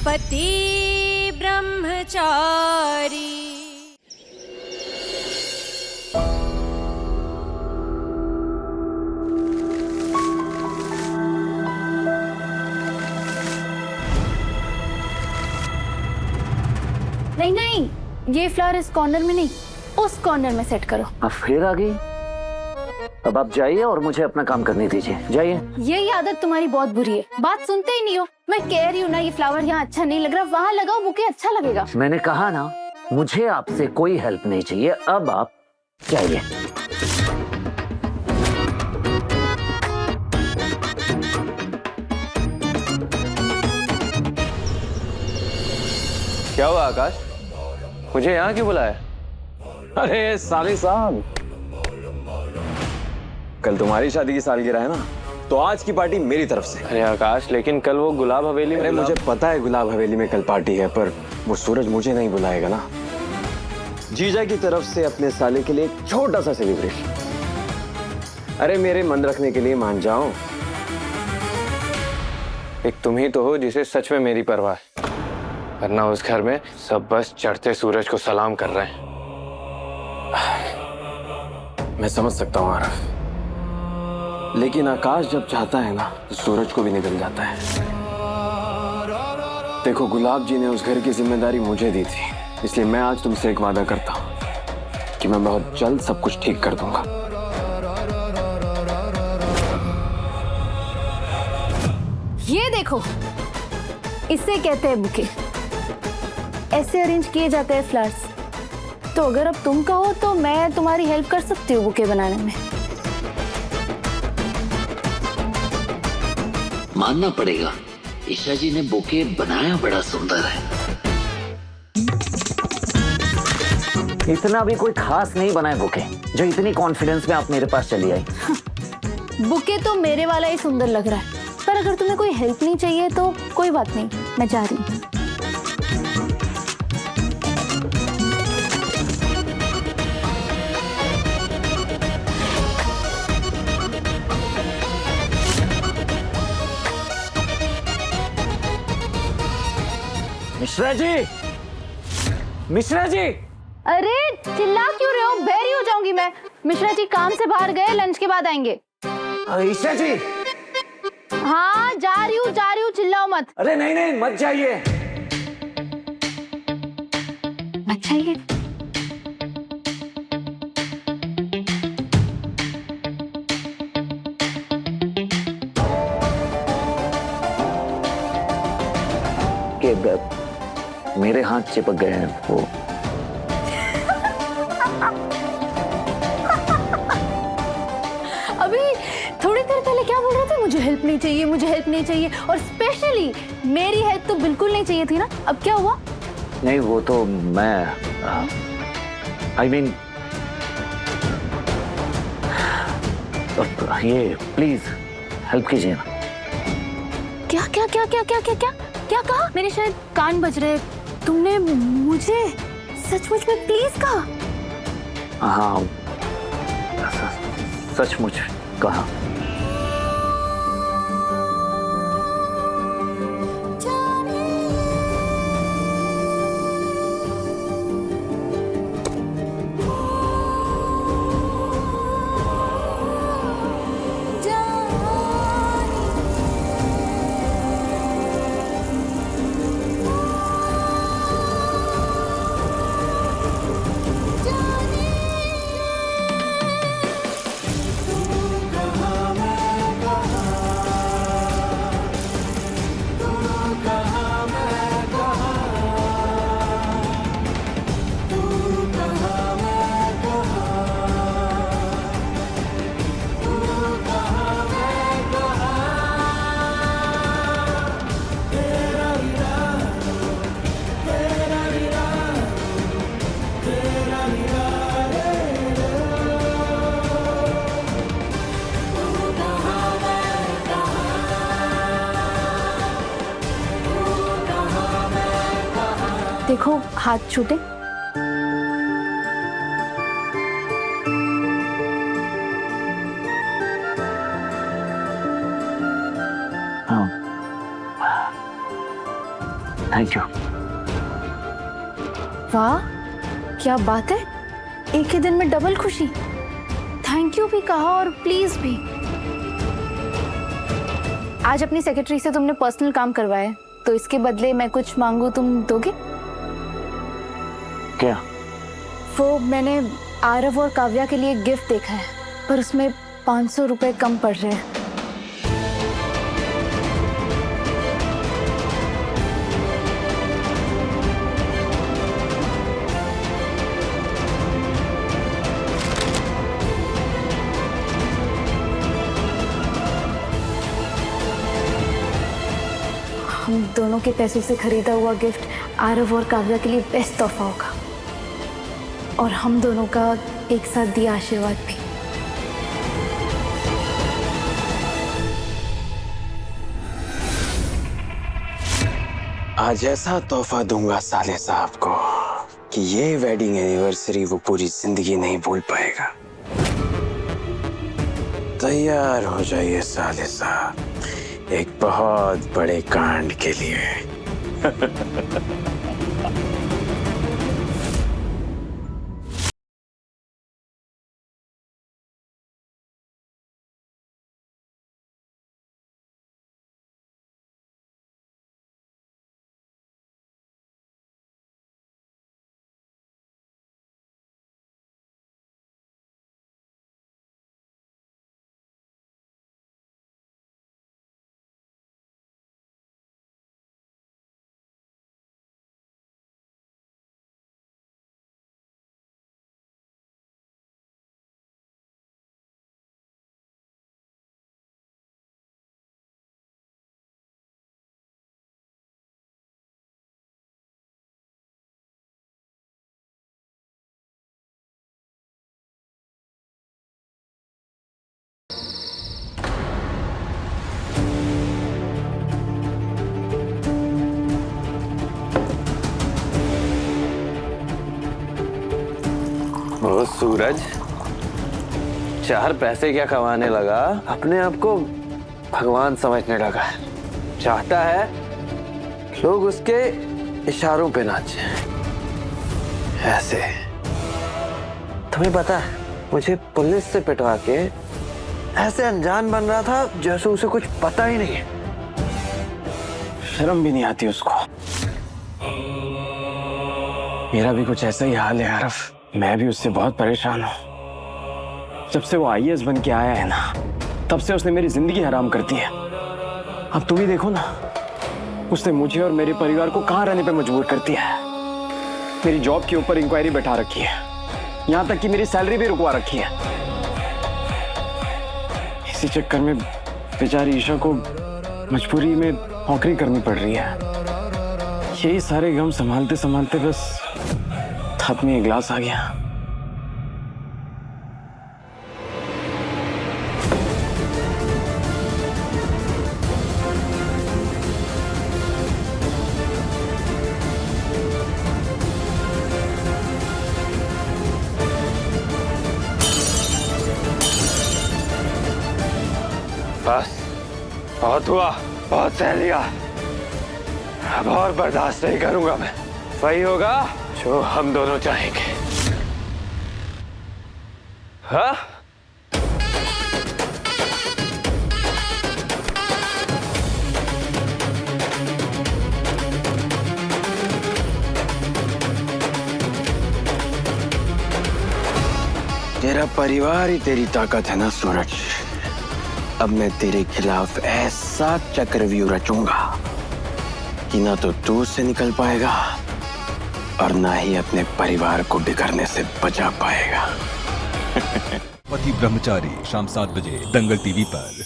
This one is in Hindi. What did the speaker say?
पति ब्रह्मचारी। नहीं नहीं, ये फ्लावर इस कॉर्नर में नहीं, उस कॉर्नर में सेट करो। अब फिर आ गई। अब आप जाइए और मुझे अपना काम करने दीजिए, जाइए। यही आदत तुम्हारी बहुत बुरी है, बात सुनते ही नहीं हो। मैं कह रही हूँ ना, ये फ्लावर यहाँ अच्छा नहीं लग रहा, वहाँ लगाओ, बुके अच्छा लगेगा। मैंने कहा ना, मुझे आपसे कोई हेल्प नहीं चाहिए, अब आप जाइए। क्या हुआ आकाश, मुझे यहाँ क्यों बुलाया? अरे साले साहब, कल तुम्हारी शादी की सालगिरह है ना, तो आज की पार्टी मेरी तरफ से। अरे आकाश, लेकिन कल वो गुलाब हवेली में। अरे मुझे पता है गुलाब हवेली में कल पार्टी है, पर वो सूरज मुझे नहीं बुलाएगा ना। जीजा की तरफ से अपने साले के लिए एक छोटा सा सेलिब्रेशन। अरे मेरे मन रखने के लिए मान जाओ। एक तुम ही तो हो जिसे सच में मेरी परवाह है, वरना उस घर में सब बस चढ़ते सूरज को सलाम कर रहे हैं। मैं समझ सकता हूँ आरफ, लेकिन आकाश जब चाहता है ना तो सूरज को भी निकल जाता है। देखो, गुलाब जी ने उस घर की जिम्मेदारी मुझे दी थी, इसलिए मैं आज तुमसे एक वादा करता हूँ कि मैं बहुत जल्द सब कुछ ठीक कर दूंगा। ये देखो, इसे कहते हैं बुके। ऐसे अरेंज किए जाते हैं फ्लावर्स। तो अगर अब तुम कहो तो मैं तुम्हारी हेल्प कर सकती हूँ बुके बनाने में। मानना पड़ेगा, ईशा जी ने बुके बनाया बड़ा सुंदर है। इतना भी कोई खास नहीं बना है बुके, जो इतनी कॉन्फिडेंस में आप मेरे पास चली आई। बुके तो मेरे वाला ही सुंदर लग रहा है, पर अगर तुम्हें कोई हेल्प नहीं चाहिए तो कोई बात नहीं, मैं जा रही हूँ। मिश्रा जी, मिश्रा जी। अरे चिल्ला क्यों रहे हो? बहरी हो जाऊंगी मैं। मिश्रा जी काम से बाहर गए, लंच के बाद आएंगे। ईशा जी। हाँ जा रही हूँ, चिल्लाओ मत। अरे नहीं नहीं, मत जाइए। अच्छा ये कि मेरे हाथ चिपक गए हैं वो। अभी थोड़ी देर पहले क्या बोल रहे थे? मुझे हेल्प नहीं चाहिए, मुझे हेल्प नहीं चाहिए, और स्पेशली मेरी हेल्प तो बिल्कुल नहीं चाहिए थी ना। अब क्या हुआ? नहीं, वो तो मैं आई मीन ये प्लीज हेल्प कीजिए ना। क्या क्या क्या क्या क्या क्या क्या क्या कहा? मेरे शायद कान बज रहे। तुमने मुझे सचमुच में प्लीज कहा? हाँ, सचमुच कहा। देखो हाथ छूटे। हाँ, थैंक यू। वाह, क्या बात है, एक ही दिन में डबल खुशी। थैंक यू भी कहा और प्लीज भी। आज अपनी सेक्रेटरी से तुमने पर्सनल काम करवाया, तो इसके बदले मैं कुछ मांगू, तुम दोगे? क्या? वो मैंने आरव और काव्या के लिए गिफ्ट देखा है, पर उसमें 500 रुपए कम पड़ रहे हैं। हम दोनों के पैसों से खरीदा हुआ गिफ्ट आरव और काव्या के लिए बेस्ट तोहफा होगा, और हम दोनों का एक साथ दिया आशीर्वाद भी। आज ऐसा तोहफा दूंगा साले साहब को कि ये वेडिंग एनिवर्सरी वो पूरी जिंदगी नहीं भूल पाएगा। तैयार हो जाइए साले साहब, एक बहुत बड़े कांड के लिए। वो सूरज 4 पैसे क्या कमाने लगा, अपने आप को भगवान समझने लगा। चाहता है लोग उसके इशारों पे नाचे। ऐसे तुम्हें पता है, मुझे पुलिस से पिटवा के ऐसे अनजान बन रहा था जैसे उसे कुछ पता ही नहीं है। शर्म भी नहीं आती उसको। मेरा भी कुछ ऐसा ही हाल है आरव, मैं भी उससे बहुत परेशान हूं। जब से वो आईएएस बन के आया है ना, तब से उसने मेरी जिंदगी हराम कर दी है। अब तुम ही देखो ना, उसने मुझे और मेरे परिवार को कहां रहने पे मजबूर कर दिया है। मेरी जॉब के ऊपर इंक्वायरी बैठा रखी है, यहां तक कि मेरी सैलरी भी रुकवा रखी है। इसी चक्कर में बेचारी ईशा को मजबूरी में नौकरी करनी पड़ रही है। यही सारे गम संभालते संभालते बस हाथ में एक गिलास आ गया। बस बहुत हुआ, बहुत सह लिया, अब और बर्दाश्त नहीं करूंगा मैं। वही होगा जो हम दोनों चाहेंगे। हाँ? तेरा परिवार ही तेरी ताकत है ना सूरज। अब मैं तेरे खिलाफ ऐसा चक्रव्यूह रचूंगा कि ना तो तू उससे निकल पाएगा और ना ही अपने परिवार को बिखरने से बचा पाएगा। पति ब्रह्मचारी शाम 7 बजे दंगल टीवी पर।